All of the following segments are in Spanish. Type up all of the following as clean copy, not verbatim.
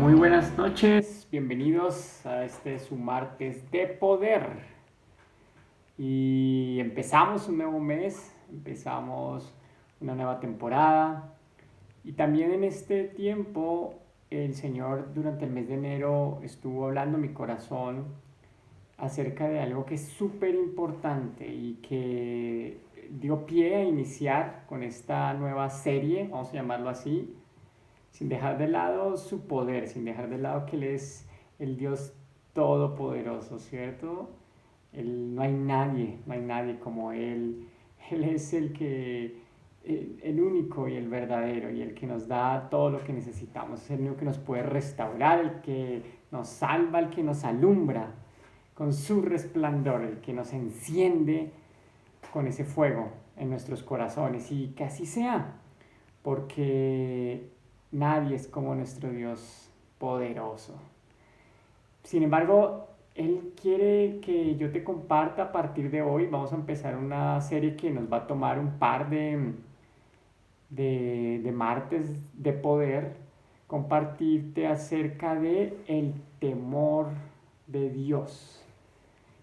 Muy buenas noches, bienvenidos a este su martes de poder. Y empezamos un nuevo mes, empezamos una nueva temporada. Y también en este tiempo el Señor durante el mes de enero estuvo hablando a mi corazón acerca de algo que es súper importante y que dio pie a iniciar con esta nueva serie, vamos a llamarlo así, sin dejar de lado su poder, sin dejar de lado que Él es el Dios todopoderoso, ¿cierto? No hay nadie como Él. Él es el único y el verdadero y el que nos da todo lo que necesitamos. Es el único que nos puede restaurar, el que nos salva, el que nos alumbra con su resplandor, el que nos enciende con ese fuego en nuestros corazones. Y que así sea, porque nadie es como nuestro Dios poderoso. Sin embargo, Él quiere que yo te comparta a partir de hoy. Vamos a empezar una serie que nos va a tomar un par de martes de poder, compartirte acerca de el temor de Dios.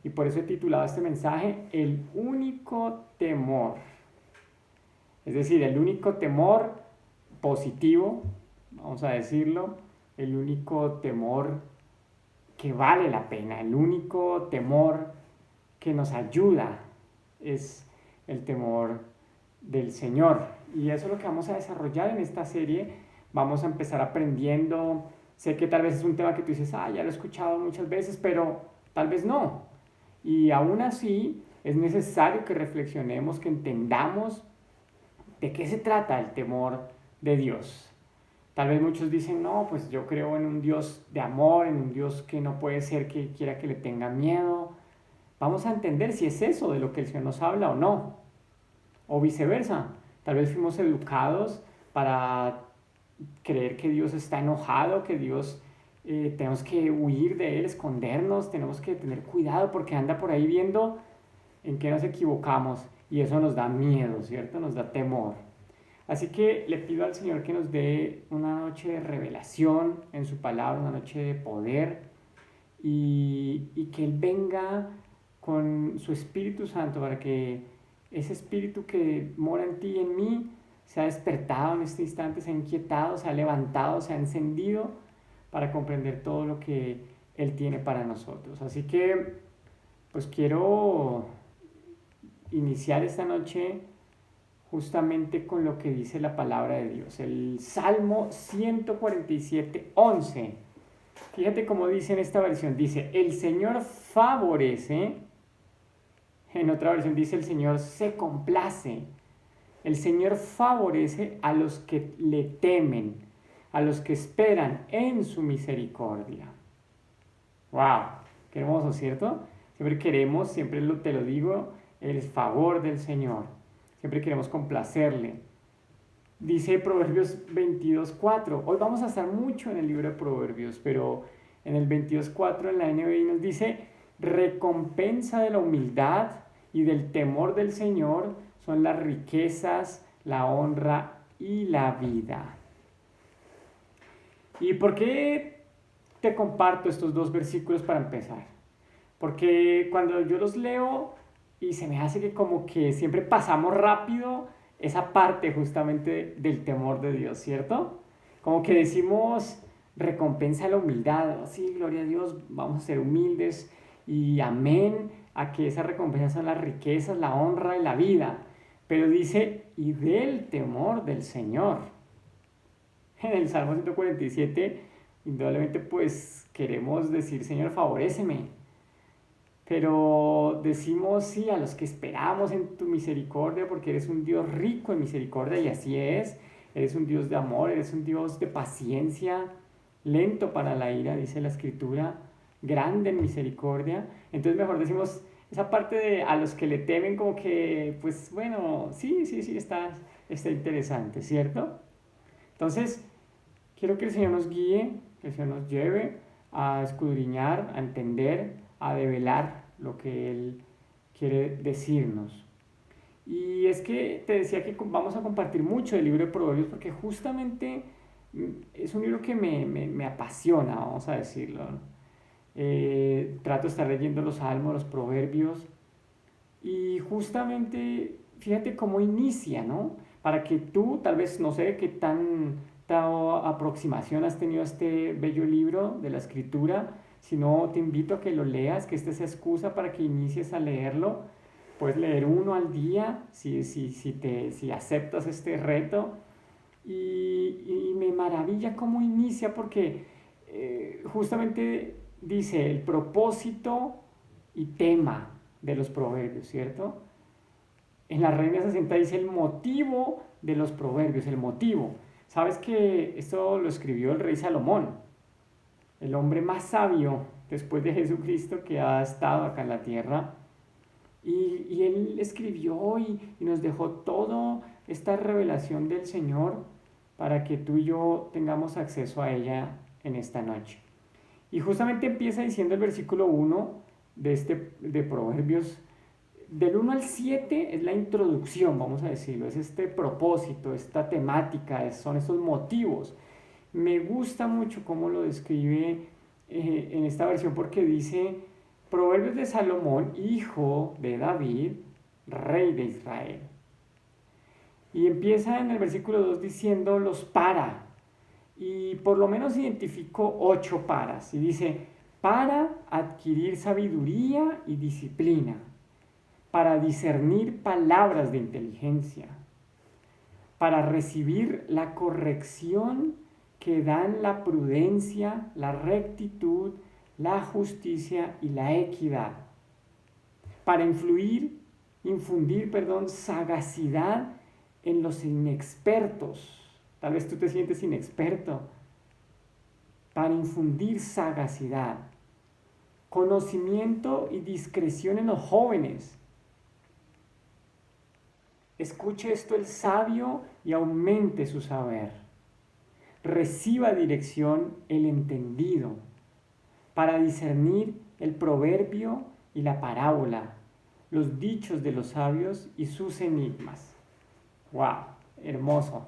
Y por eso he titulado este mensaje El único temor. Es decir, el único temor positivo, vamos a decirlo, el único temor que vale la pena, el único temor que nos ayuda es el temor del Señor. Y eso es lo que vamos a desarrollar en esta serie. Vamos a empezar aprendiendo. Sé que tal vez es un tema que tú dices, ya lo he escuchado muchas veces, pero tal vez no. Y aún así es necesario que reflexionemos, que entendamos de qué se trata el temor de Dios. Tal vez muchos dicen, no, pues yo creo en un Dios de amor, en un Dios que no puede ser que quiera que le tenga miedo. Vamos a entender si es eso de lo que el Señor nos habla o no. O viceversa. Tal vez fuimos educados para creer que Dios está enojado, que Dios tenemos que huir de Él, escondernos, tenemos que tener cuidado porque anda por ahí viendo en qué nos equivocamos y eso nos da miedo, ¿cierto? Nos da temor. Así que le pido al Señor que nos dé una noche de revelación en su palabra, una noche de poder y que Él venga con su Espíritu Santo para que ese Espíritu que mora en ti y en mí se ha despertado en este instante, se ha inquietado, se ha levantado, se ha encendido para comprender todo lo que Él tiene para nosotros. Así que pues quiero iniciar esta noche justamente con lo que dice la palabra de Dios. El Salmo 147, 11. Fíjate cómo dice en esta versión. Dice, el Señor favorece. En otra versión dice, el Señor se complace. El Señor favorece a los que le temen, a los que esperan en su misericordia. ¡Wow! Qué hermoso, ¿cierto? Siempre queremos, siempre te lo digo, el favor del Señor. Siempre queremos complacerle. Dice Proverbios 22:4. Hoy vamos a estar mucho en el libro de Proverbios, pero en el 22:4 en la NBI nos dice, recompensa de la humildad y del temor del Señor son las riquezas, la honra y la vida. ¿Y por qué te comparto estos dos versículos para empezar? Porque cuando yo los leo y se me hace que como que siempre pasamos rápido esa parte justamente del temor de Dios, ¿cierto? Como que decimos recompensa la humildad, oh, sí, gloria a Dios, vamos a ser humildes y amén a que esa recompensa son las riquezas, la honra y la vida. Pero dice, y del temor del Señor. En el Salmo 147, indudablemente pues queremos decir, Señor, favoréceme. Pero decimos sí a los que esperamos en tu misericordia porque eres un Dios rico en misericordia y así es. Eres un Dios de amor, eres un Dios de paciencia, lento para la ira, dice la Escritura, grande en misericordia. Entonces mejor decimos esa parte de a los que le temen como que, pues bueno, sí, está interesante, ¿cierto? Entonces, quiero que el Señor nos guíe, que el Señor nos lleve a escudriñar, a entender, a develar lo que Él quiere decirnos. Y es que te decía que vamos a compartir mucho del libro de Proverbios porque justamente Es un libro que me apasiona, vamos a decirlo, ¿no? Trato de estar leyendo los salmos, los proverbios, y justamente fíjate cómo inicia, ¿no? Para que tú, tal vez, no sé qué tanta aproximación has tenido a este bello libro de la escritura, si no te invito a que lo leas, que esta sea excusa para que inicies a leerlo. Puedes leer uno al día si aceptas este reto. Y me maravilla cómo inicia porque justamente dice el propósito y tema de los proverbios, ¿cierto? En la Reina 60 dice el motivo de los proverbios, el motivo. Sabes que esto lo escribió el rey Salomón, el hombre más sabio después de Jesucristo que ha estado acá en la tierra. Y él escribió y nos dejó toda esta revelación del Señor para que tú y yo tengamos acceso a ella en esta noche. Y justamente empieza diciendo el versículo 1 de Proverbios. Del 1 al 7 es la introducción, vamos a decirlo, es este propósito, esta temática, son estos motivos. Me gusta mucho cómo lo describe en esta versión porque dice, Proverbios de Salomón, hijo de David, rey de Israel. Y empieza en el versículo 2 diciendo los para. Y por lo menos identificó 8 paras. Y dice, para adquirir sabiduría y disciplina, para discernir palabras de inteligencia, para recibir la corrección que dan la prudencia, la rectitud, la justicia y la equidad, para infundir, sagacidad en los inexpertos. Tal vez tú te sientes inexperto. Para infundir sagacidad, conocimiento y discreción en los jóvenes. Escuche esto el sabio y aumente su saber. Reciba dirección el entendido, para discernir el proverbio y la parábola, los dichos de los sabios y sus enigmas. ¡Wow! Hermoso.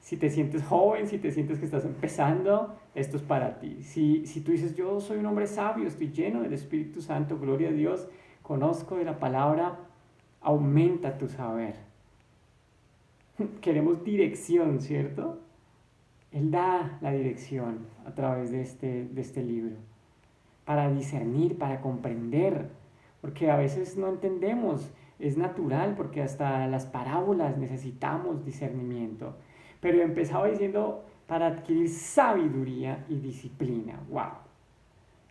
Si te sientes joven, si te sientes que estás empezando, esto es para ti. Si tú dices, yo soy un hombre sabio, estoy lleno del Espíritu Santo, gloria a Dios, conozco de la palabra, aumenta tu saber. Queremos dirección, ¿cierto? Él da la dirección a través de este libro, para discernir, para comprender, porque a veces no entendemos, es natural, porque hasta las parábolas necesitamos discernimiento. Pero empezaba diciendo, para adquirir sabiduría y disciplina. ¡Wow!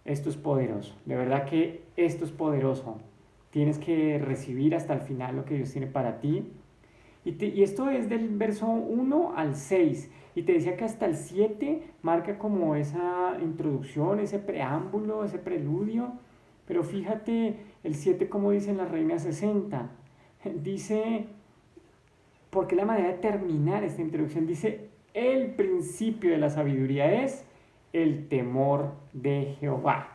Esto es poderoso, de verdad que esto es poderoso. Tienes que recibir hasta el final lo que Dios tiene para ti. Y esto es del verso 1 al 6. Y te decía que hasta el 7 marca como esa introducción, ese preámbulo, ese preludio. Pero fíjate el 7 como dice en la Reina 60. Dice, porque la manera de terminar esta introducción dice, el principio de la sabiduría es el temor de Jehová.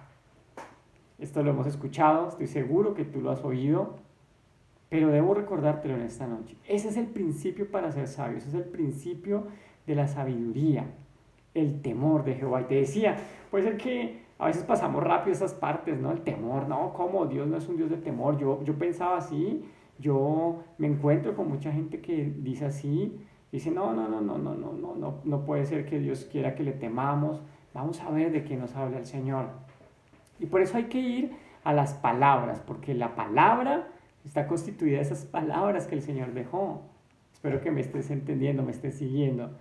Esto lo hemos escuchado, estoy seguro que tú lo has oído. Pero debo recordártelo en esta noche. Ese es el principio para ser sabio. Ese es el principio de la sabiduría. El temor de Jehová. Y te decía, puede ser que a veces pasamos rápido esas partes, ¿no? El temor, ¿no? ¿Cómo? Dios no es un Dios de temor. Yo pensaba así. Yo me encuentro con mucha gente que dice así. Dice, no puede ser que Dios quiera que le temamos. Vamos a ver de qué nos habla el Señor. Y por eso hay que ir a las palabras. Porque la palabra está constituida de esas palabras que el Señor dejó. Espero que me estés entendiendo, me estés siguiendo.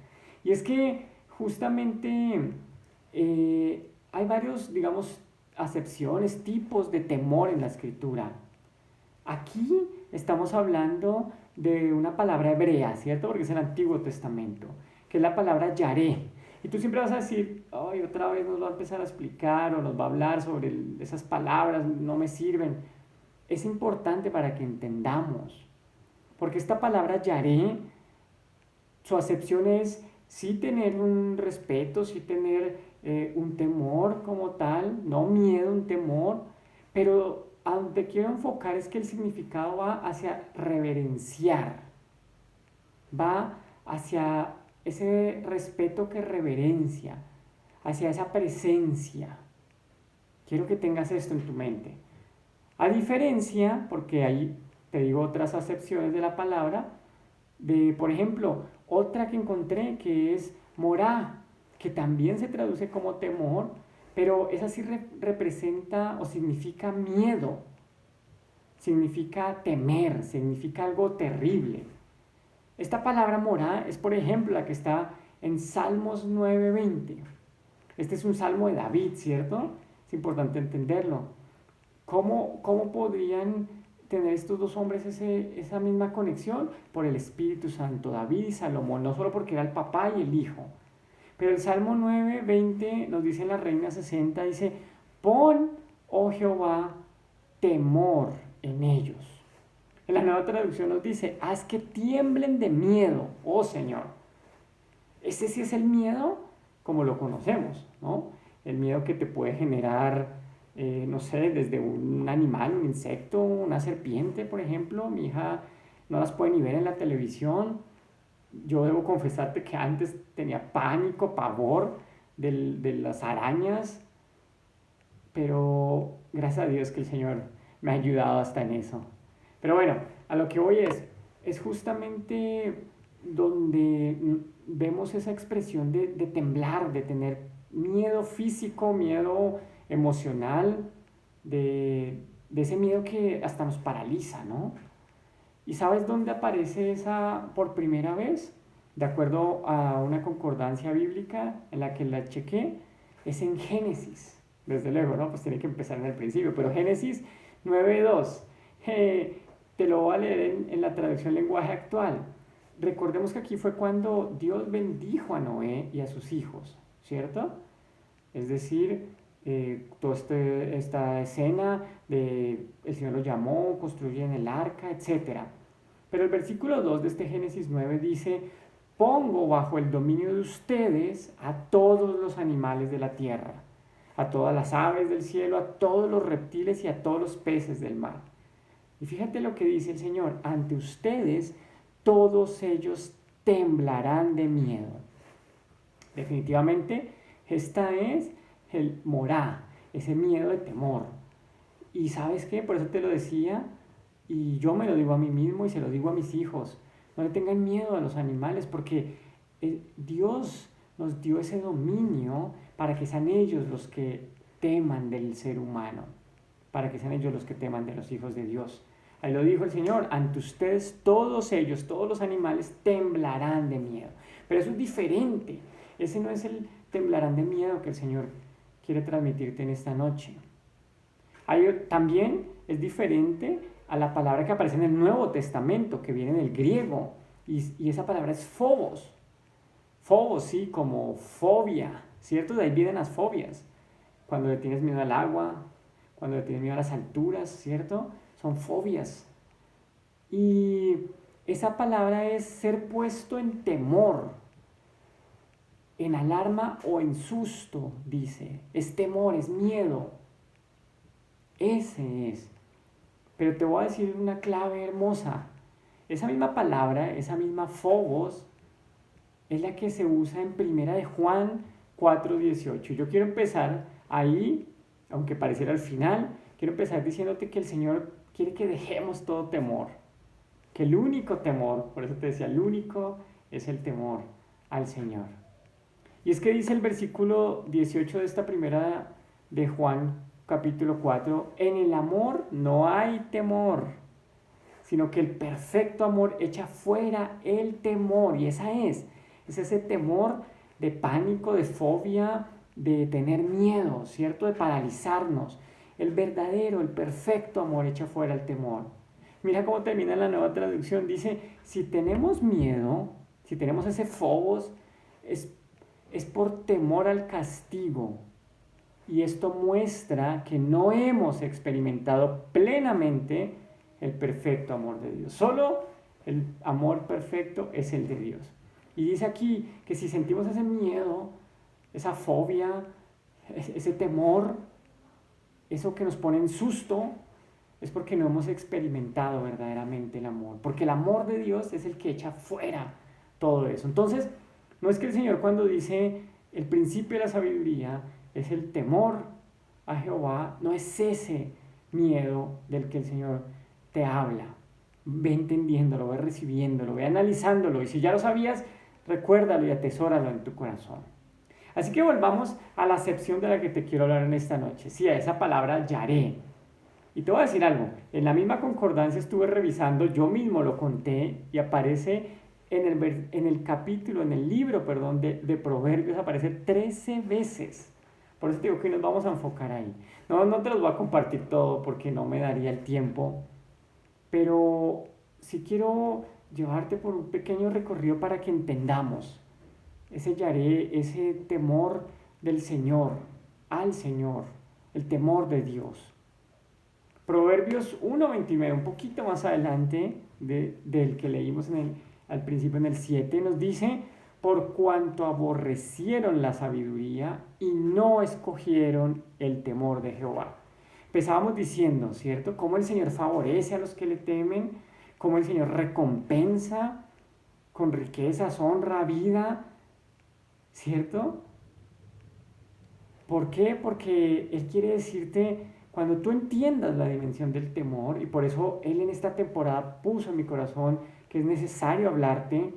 Y es que justamente hay varios, digamos, acepciones, tipos de temor en la Escritura. Aquí estamos hablando de una palabra hebrea, ¿cierto? Porque es el Antiguo Testamento, que es la palabra yaré. Y tú siempre vas a decir, ay, otra vez nos va a empezar a explicar o nos va a hablar sobre esas palabras, no me sirven. Es importante para que entendamos, porque esta palabra yaré, su acepción es sí tener un respeto, sí tener un temor como tal, no miedo, un temor, pero a donde quiero enfocar es que el significado va hacia reverenciar, va hacia ese respeto que reverencia hacia esa presencia. Quiero que tengas esto en tu mente. A diferencia, porque ahí te digo otras acepciones de la palabra, de, por ejemplo, otra que encontré que es morá, que también se traduce como temor, pero esa sí representa o significa miedo, significa temer, significa algo terrible. Esta palabra morá es, por ejemplo, la que está en Salmos 9:20. Este es un salmo de David, ¿cierto? Es importante entenderlo. ¿Cómo podrían tener estos dos hombres esa misma conexión? Por el Espíritu Santo, David y Salomón, no solo porque era el papá y el hijo. Pero el Salmo 9:20 nos dice en la Reina 60, dice, pon, oh Jehová, temor en ellos. En la Nueva Traducción nos dice, haz que tiemblen de miedo, oh Señor. Ese sí es el miedo como lo conocemos, ¿no? El miedo que te puede generar, no sé, desde un animal, un insecto, una serpiente, por ejemplo. Mi hija no las puede ni ver en la televisión. Yo debo confesarte que antes tenía pánico, pavor de las arañas, pero gracias a Dios que el Señor me ha ayudado hasta en eso. Pero bueno, a lo que voy es justamente donde vemos esa expresión de temblar, de tener miedo físico, miedo emocional, de ese miedo que hasta nos paraliza, ¿no? ¿Y sabes dónde aparece esa por primera vez? De acuerdo a una concordancia bíblica en la que la chequé, es en Génesis. Desde luego, ¿no? Pues tiene que empezar en el principio, pero Génesis 9:2. Te lo voy a leer en la traducción lenguaje actual. Recordemos que aquí fue cuando Dios bendijo a Noé y a sus hijos, ¿cierto? Es decir, toda esta escena de el Señor los llamó, construyen el arca, etc. Pero el versículo 2 de este Génesis 9 dice, pongo bajo el dominio de ustedes a todos los animales de la tierra, a todas las aves del cielo, a todos los reptiles y a todos los peces del mar. Y fíjate lo que dice el Señor, ante ustedes todos ellos temblarán de miedo. Definitivamente, esta es el morá, ese miedo de temor. Y ¿sabes qué? Por eso te lo decía, y yo me lo digo a mí mismo y se lo digo a mis hijos. No le tengan miedo a los animales porque Dios nos dio ese dominio para que sean ellos los que teman del ser humano, para que sean ellos los que teman de los hijos de Dios. Ahí lo dijo el Señor, ante ustedes todos ellos, todos los animales temblarán de miedo. Pero eso es diferente. Ese no es el temblarán de miedo que el Señor quiere transmitirte en esta noche. También es diferente a la palabra que aparece en el Nuevo Testamento, que viene del griego, y esa palabra es phobos. Phobos, sí, como fobia, ¿cierto? De ahí vienen las fobias. Cuando le tienes miedo al agua, cuando le tienes miedo a las alturas, ¿cierto? Son fobias. Y esa palabra es ser puesto en temor, en alarma o en susto, dice. Es temor, es miedo. Ese es. Pero te voy a decir una clave hermosa. Esa misma palabra, esa misma phobos, es la que se usa en Primera de Juan 4:18. Yo quiero empezar ahí, aunque pareciera al final, quiero empezar diciéndote que el Señor quiere que dejemos todo temor. Que el único temor, por eso te decía, el único es el temor al Señor. Y es que dice el versículo 18 de esta primera de Juan, capítulo 4, en el amor no hay temor, sino que el perfecto amor echa fuera el temor. Y es ese temor de pánico, de fobia, de tener miedo, ¿cierto? De paralizarnos. El verdadero, el perfecto amor echa fuera el temor. Mira cómo termina la Nueva Traducción. Dice, si tenemos miedo, si tenemos ese phobos, es por temor al castigo. Y esto muestra que no hemos experimentado plenamente el perfecto amor de Dios. Solo el amor perfecto es el de Dios. Y dice aquí que si sentimos ese miedo, esa fobia, ese temor, eso que nos pone en susto, es porque no hemos experimentado verdaderamente el amor. Porque el amor de Dios es el que echa fuera todo eso. Entonces, No es que el Señor cuando dice el principio de la sabiduría es el temor a Jehová, no es ese miedo del que el Señor te habla. Ve entendiéndolo, ve recibiéndolo, ve analizándolo. Y si ya lo sabías, recuérdalo y atesóralo en tu corazón. Así que volvamos a la acepción de la que te quiero hablar en esta noche. Sí, a esa palabra yaré. Y te voy a decir algo. En la misma concordancia estuve revisando, yo mismo lo conté y aparece en el capítulo, en el libro, perdón, de Proverbios, aparece 13 veces. Por eso te digo que nos vamos a enfocar ahí. No te los voy a compartir todo porque no me daría el tiempo. Pero sí quiero llevarte por un pequeño recorrido para que entendamos ese yaré, ese temor del Señor, al Señor, el temor de Dios. Proverbios 1:29, un poquito más adelante del que leímos al principio en el 7, nos dice, por cuanto aborrecieron la sabiduría y no escogieron el temor de Jehová. Empezábamos diciendo, ¿cierto? Cómo el Señor favorece a los que le temen, cómo el Señor recompensa con riquezas, honra, vida, ¿cierto? ¿Por qué? Porque Él quiere decirte, cuando tú entiendas la dimensión del temor, y por eso Él en esta temporada puso en mi corazón que es necesario hablarte,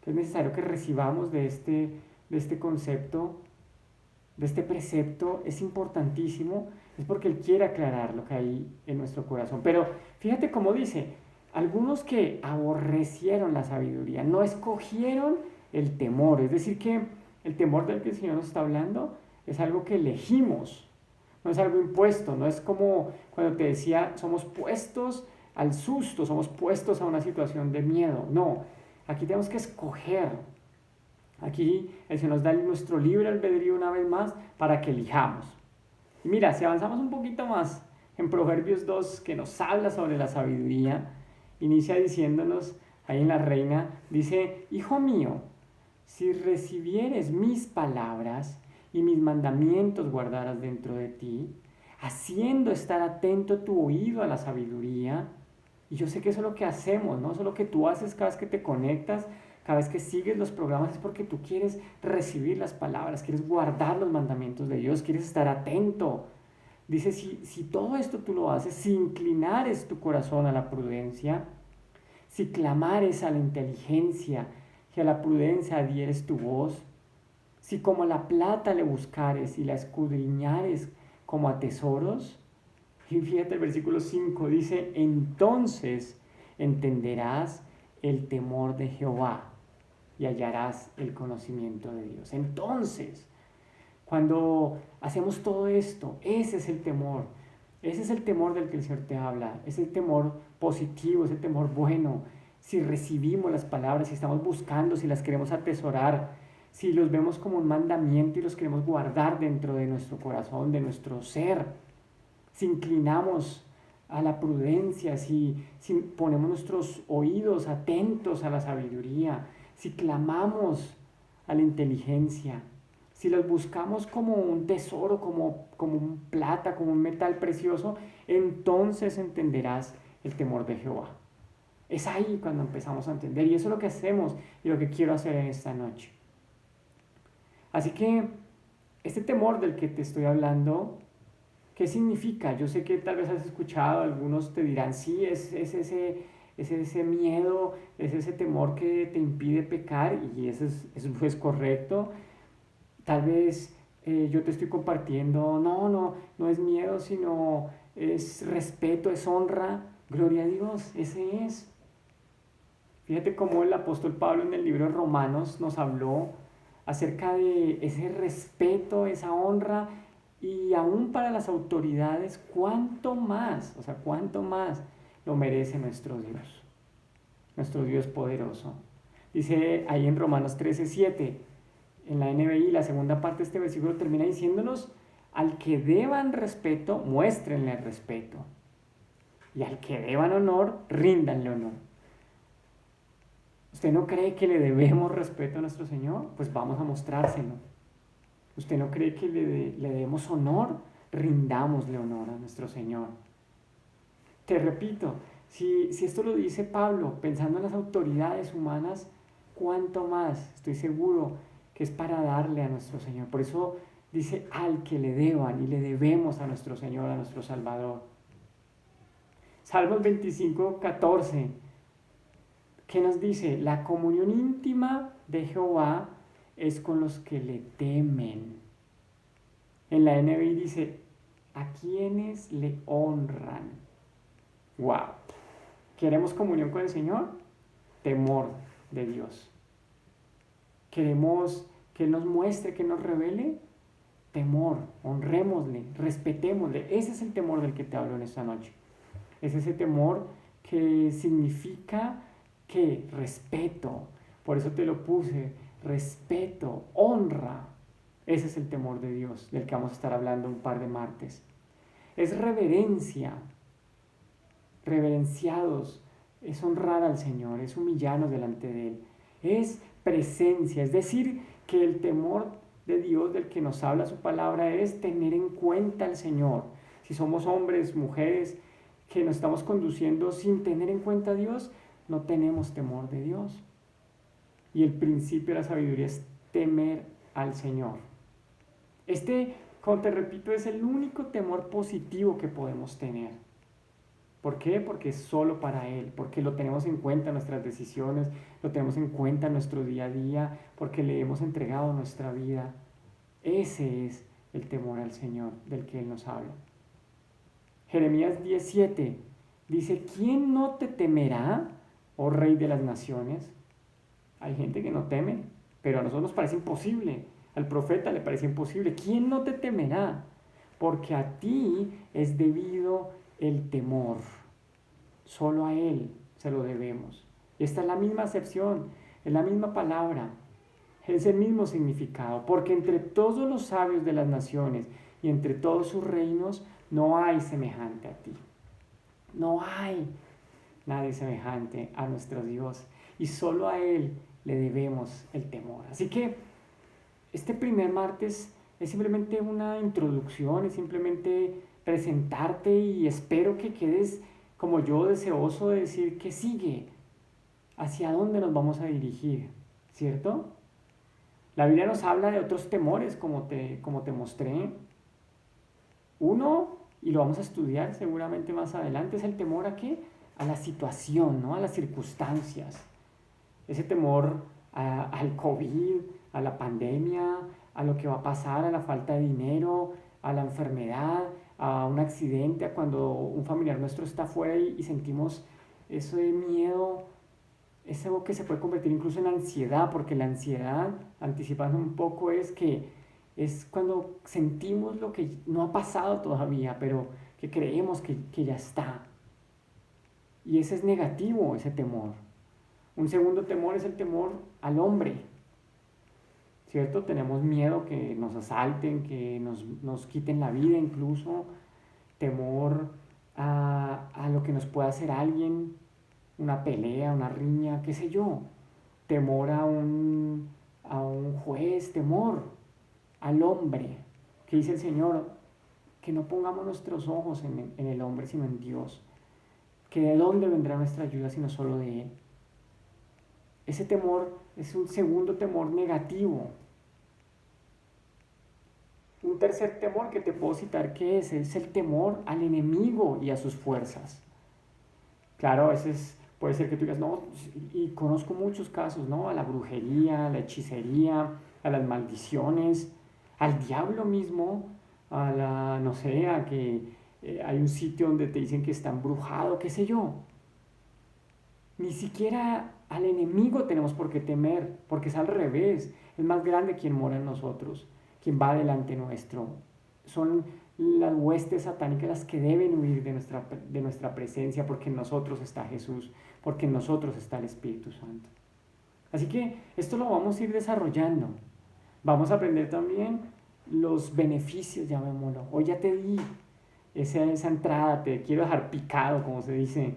que es necesario que recibamos de este concepto, de este precepto, es importantísimo, es porque Él quiere aclarar lo que hay en nuestro corazón. Pero fíjate cómo dice, algunos que aborrecieron la sabiduría, no escogieron el temor, es decir que el temor del que el Señor nos está hablando es algo que elegimos, no es algo impuesto, no es como cuando te decía, somos puestos al susto, somos puestos a una situación de miedo, no, aquí tenemos que escoger. Aquí el Señor nos da nuestro libre albedrío una vez más para que elijamos. Y mira, si avanzamos un poquito más en Proverbios 2, que nos habla sobre la sabiduría, inicia diciéndonos, ahí en la Reina, dice, Hijo mío, si recibieres mis palabras y mis mandamientos guardaras dentro de ti, haciendo estar atento tu oído a la sabiduría, y yo sé que eso es lo que hacemos, ¿no? Eso es lo que tú haces cada vez que te conectas, cada vez que sigues los programas, es porque tú quieres recibir las palabras, quieres guardar los mandamientos de Dios, quieres estar atento. Dice, si todo esto tú lo haces, si inclinares tu corazón a la prudencia, si clamares a la inteligencia y a la prudencia adhieres tu voz, si como la plata le buscares y la escudriñares como a tesoros, y fíjate el versículo 5 dice, entonces entenderás el temor de Jehová y hallarás el conocimiento de Dios. Entonces, cuando hacemos todo esto, ese es el temor. Ese es el temor del que el Señor te habla. Es el temor positivo, es el temor bueno. Si recibimos las palabras, si estamos buscando, si las queremos atesorar, si los vemos como un mandamiento y los queremos guardar dentro de nuestro corazón, de nuestro ser, si inclinamos a la prudencia, si ponemos nuestros oídos atentos a la sabiduría, si clamamos a la inteligencia, si los buscamos como un tesoro, como un plata, como un metal precioso, entonces entenderás el temor de Jehová. Es ahí cuando empezamos a entender, y eso es lo que hacemos y lo que quiero hacer en esta noche. Así que este temor del que te estoy hablando, ¿qué significa? Yo sé que tal vez has escuchado, algunos te dirán, sí, es ese miedo, es ese temor que te impide pecar, y eso es correcto. Tal vez yo te estoy compartiendo, no es miedo, sino es respeto, es honra, gloria a Dios, ese es. Fíjate cómo el apóstol Pablo en el libro de Romanos nos habló acerca de ese respeto, esa honra, y aún para las autoridades, cuánto más lo merece nuestro Dios poderoso. Dice ahí en Romanos 13:7, en la NBI, la segunda parte de este versículo termina diciéndonos, al que deban respeto, muéstrenle respeto, y al que deban honor, ríndanle honor. ¿Usted no cree que le debemos respeto a nuestro Señor? Pues vamos a mostrárselo. ¿Usted no cree que le demos honor? Rindámosle honor a nuestro Señor. Te repito, si esto lo dice Pablo, pensando en las autoridades humanas, cuánto más, estoy seguro que es para darle a nuestro Señor. Por eso dice al que le deban, y le debemos a nuestro Señor, a nuestro Salvador. Salmos 25:14, ¿qué nos dice? La comunión íntima de Jehová es con los que le temen. En la NBI dice, a quienes le honran. ¡Wow! ¿Queremos comunión con el Señor? Temor de Dios. ¿Queremos que Él nos muestre, que nos revele? Temor, honrémosle, respetémosle. Ese es el temor del que te hablo en esta noche. Es ese temor que significa que respeto. Por eso te lo puse, respeto, honra. Ese es el temor de Dios, del que vamos a estar hablando un par de martes. Es reverencia, reverenciados, es honrar al Señor, es humillarnos delante de Él. Es presencia, es decir, que el temor de Dios del que nos habla su palabra es tener en cuenta al Señor. Si somos hombres, mujeres, que nos estamos conduciendo sin tener en cuenta a Dios, no tenemos temor de Dios. Y el principio de la sabiduría es temer al Señor. Como te repito, es el único temor positivo que podemos tener. ¿Por qué? Porque es solo para Él, porque lo tenemos en cuenta en nuestras decisiones, lo tenemos en cuenta en nuestro día a día, porque le hemos entregado nuestra vida. Ese es el temor al Señor del que Él nos habla. Jeremías 17 dice, ¿quién no te temerá, oh Rey de las naciones? Hay gente que no teme, pero a nosotros nos parece imposible. Al profeta le parece imposible. ¿Quién no te temerá? Porque a ti es debido el temor. Solo a Él se lo debemos. Y esta es la misma acepción, es la misma palabra, es el mismo significado. Porque entre todos los sabios de las naciones y entre todos sus reinos no hay semejante a ti. No hay nadie semejante a nuestro Dios. Y solo a Él le debemos el temor. Así que este primer martes es simplemente una introducción, es simplemente presentarte y espero que quedes como yo deseoso de decir que sigue, hacia dónde nos vamos a dirigir, ¿cierto? La Biblia nos habla de otros temores como te mostré. Uno, y lo vamos a estudiar seguramente más adelante, es el temor ¿a qué? A la situación, ¿no? A las circunstancias. Ese temor al COVID, a la pandemia, a lo que va a pasar, a la falta de dinero, a la enfermedad, a un accidente, a cuando un familiar nuestro está afuera y sentimos ese miedo, eso que se puede convertir incluso en ansiedad, porque la ansiedad, anticipando un poco, es cuando sentimos lo que no ha pasado todavía, pero que creemos que ya está. Y ese es negativo, ese temor. Un segundo temor es el temor al hombre, ¿cierto? Tenemos miedo que nos asalten, que nos quiten la vida incluso, temor a lo que nos pueda hacer alguien, una pelea, una riña, qué sé yo, temor a un juez, temor al hombre, que dice el Señor, que no pongamos nuestros ojos en el hombre, sino en Dios, que de dónde vendrá nuestra ayuda sino solo de Él. Ese temor es un segundo temor negativo. Un tercer temor que te puedo citar que es el temor al enemigo y a sus fuerzas. Claro, a veces puede ser que tú digas, no, y conozco muchos casos, ¿no? A la brujería, a la hechicería, a las maldiciones, al diablo mismo, no sé, a que hay un sitio donde te dicen que está embrujado, qué sé yo. Ni siquiera al enemigo tenemos por qué temer, porque es al revés. Es más grande quien mora en nosotros, quien va delante nuestro. Son las huestes satánicas las que deben huir de nuestra presencia, porque en nosotros está Jesús, porque en nosotros está el Espíritu Santo. Así que esto lo vamos a ir desarrollando. Vamos a aprender también los beneficios, llamémoslo. Hoy ya te di esa entrada, te quiero dejar picado, como se dice.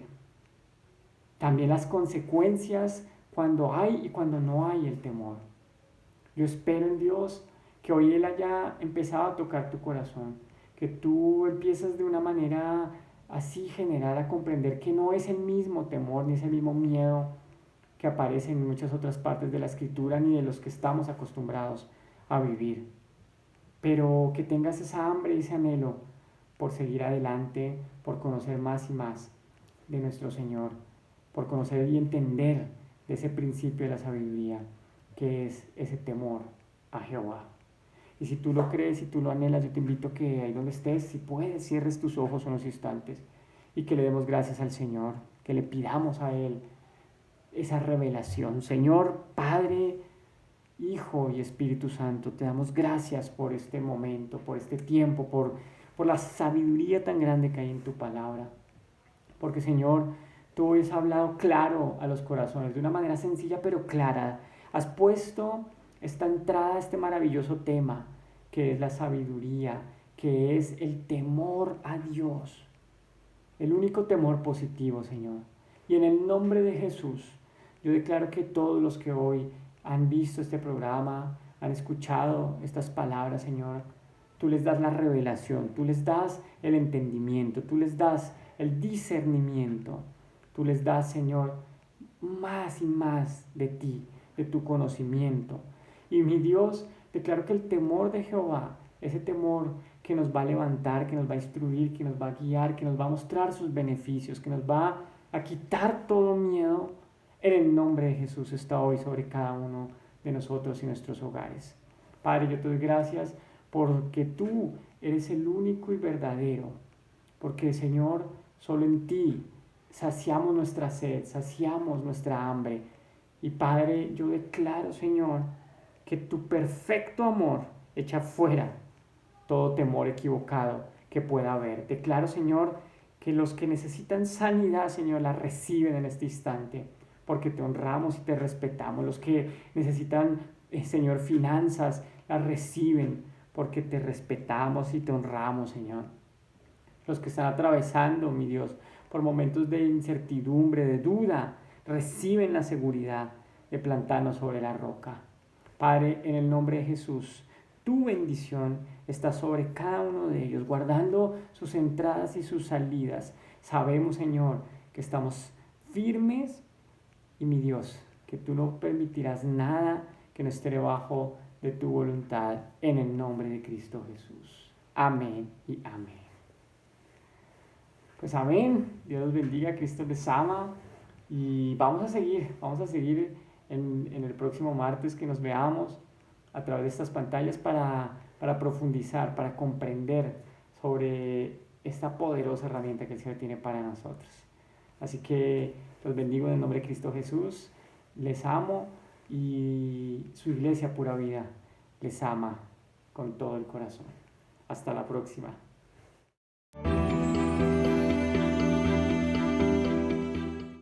También las consecuencias cuando hay y cuando no hay el temor. Yo espero en Dios que hoy Él haya empezado a tocar tu corazón, que tú empieces de una manera así general a comprender que no es el mismo temor ni es el mismo miedo que aparecen en muchas otras partes de la Escritura ni de los que estamos acostumbrados a vivir. Pero que tengas esa hambre y ese anhelo por seguir adelante, por conocer más y más de nuestro Señor, por conocer y entender de ese principio de la sabiduría, que es ese temor a Jehová. Y si tú lo crees, si tú lo anhelas, yo te invito a que ahí donde estés, si puedes, cierres tus ojos unos instantes y que le demos gracias al Señor, que le pidamos a Él esa revelación. Señor, Padre, Hijo y Espíritu Santo, te damos gracias por este momento, por este tiempo, por la sabiduría tan grande que hay en tu palabra. Porque, Señor, tú has hablado claro a los corazones, de una manera sencilla pero clara. Has puesto esta entrada a este maravilloso tema, que es la sabiduría, que es el temor a Dios. El único temor positivo, Señor. Y en el nombre de Jesús, yo declaro que todos los que hoy han visto este programa, han escuchado estas palabras, Señor, tú les das la revelación, tú les das el entendimiento, tú les das el discernimiento, tú les das, Señor, más y más de ti, de tu conocimiento. Y mi Dios, declaro que el temor de Jehová, ese temor que nos va a levantar, que nos va a instruir, que nos va a guiar, que nos va a mostrar sus beneficios, que nos va a quitar todo miedo, en el nombre de Jesús está hoy sobre cada uno de nosotros y nuestros hogares. Padre, yo te doy gracias porque tú eres el único y verdadero, porque, Señor, solo en ti saciamos nuestra sed, saciamos nuestra hambre. Y Padre, yo declaro, Señor, que tu perfecto amor echa fuera todo temor equivocado que pueda haber. Declaro, Señor, que los que necesitan sanidad, Señor, la reciben en este instante, porque te honramos y te respetamos. Los que necesitan, Señor, finanzas, las reciben, porque te respetamos y te honramos, Señor. Los que están atravesando, mi Dios, por momentos de incertidumbre, de duda, reciben la seguridad de plantarnos sobre la roca. Padre, en el nombre de Jesús, tu bendición está sobre cada uno de ellos, guardando sus entradas y sus salidas. Sabemos, Señor, que estamos firmes y, mi Dios, que tú no permitirás nada que no esté debajo de tu voluntad, en el nombre de Cristo Jesús. Amén y amén. Pues amén, Dios los bendiga, Cristo les ama y vamos a seguir en el próximo martes que nos veamos a través de estas pantallas para profundizar, para comprender sobre esta poderosa herramienta que el Señor tiene para nosotros. Así que los bendigo en el nombre de Cristo Jesús, les amo y su iglesia Pura Vida les ama con todo el corazón. Hasta la próxima.